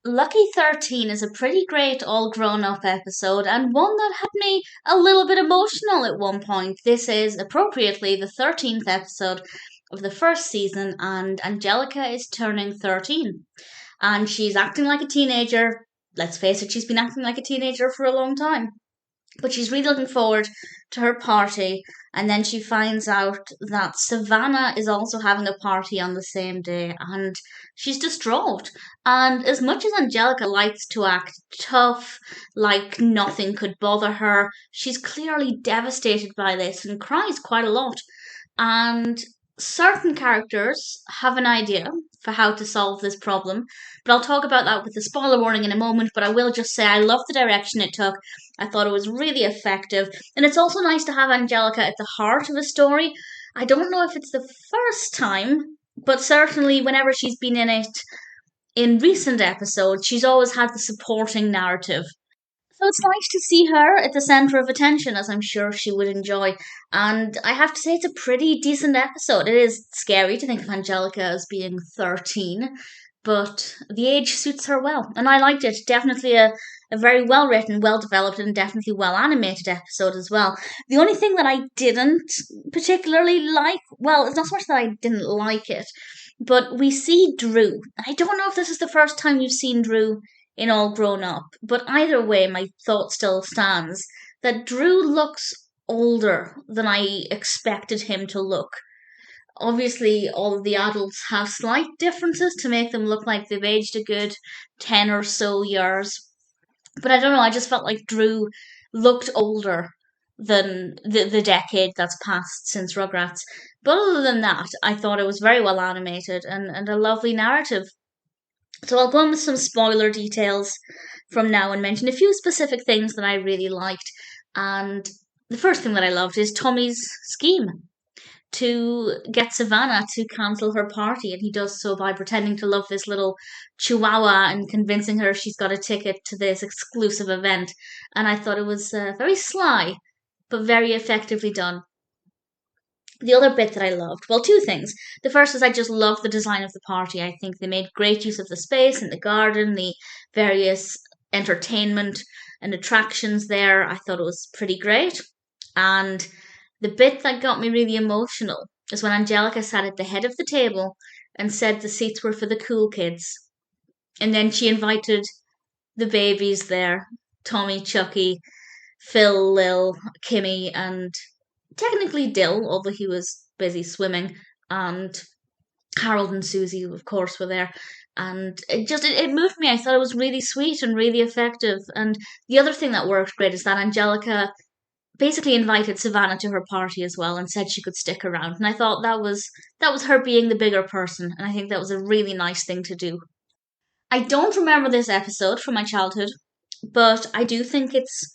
Lucky 13 is a pretty great all grown up episode and one that had me a little bit emotional at one point. This is appropriately the 13th episode of the first season, and Angelica is turning 13. And she's acting like a teenager. Let's face it, she's been acting like a teenager for a long time. But she's really looking forward to her party, and then she finds out that Savannah is also having a party on the same day, and she's distraught. And as much as Angelica likes to act tough, like nothing could bother her, she's clearly devastated by this and cries quite a lot. And certain characters have an idea for how to solve this problem, but I'll talk about that with the spoiler warning in a moment. But I will just say I love the direction it took. I thought it was really effective, and it's also nice to have Angelica at the heart of a story. I don't know if it's the first time, but certainly whenever she's been in it in recent episodes, she's always had the supporting narrative. So it's nice to see her at the centre of attention, as I'm sure she would enjoy. And I have to say, it's a pretty decent episode. It is scary to think of Angelica as being 13, but the age suits her well. And I liked it. Definitely a very well written, well developed, and definitely well animated episode as well. The only thing that I didn't particularly like, well, it's not so much that I didn't like it, but we see Drew. I don't know if this is the first time you've seen Drew in All Grown Up. But either way, my thought still stands that Drew looks older than I expected him to look. Obviously, all of the adults have slight differences to make them look like they've aged a good 10 or so years. But I don't know, I just felt like Drew looked older than the decade that's passed since Rugrats. But other than that, I thought it was very well animated and a lovely narrative. So I'll go on with some spoiler details from now and mention a few specific things that I really liked. And the first thing that I loved is Tommy's scheme to get Savannah to cancel her party, and he does so by pretending to love this little chihuahua and convincing her she's got a ticket to this exclusive event. And I thought it was very sly, but very effectively done. The other bit that I loved, well, two things. The first is I just love the design of the party. I think they made great use of the space and the garden, the various entertainment and attractions there. I thought it was pretty great. And the bit that got me really emotional is when Angelica sat at the head of the table and said the seats were for the cool kids. And then she invited the babies there, Tommy, Chuckie, Phil, Lil, Kimi, and technically Dill, although he was busy swimming, and Harold and Susie, of course, were there. And it moved me. I thought it was really sweet and really effective. And the other thing that worked great is that Angelica basically invited Savannah to her party as well and said she could stick around. And I thought that was her being the bigger person, and I think that was a really nice thing to do. I don't remember this episode from my childhood, but I do think it's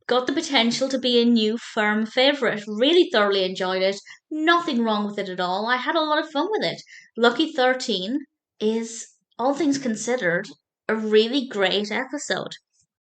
got the potential to be a new firm favourite. Really thoroughly enjoyed it. Nothing wrong with it at all. I had a lot of fun with it. Lucky 13 is, all things considered, a really great episode.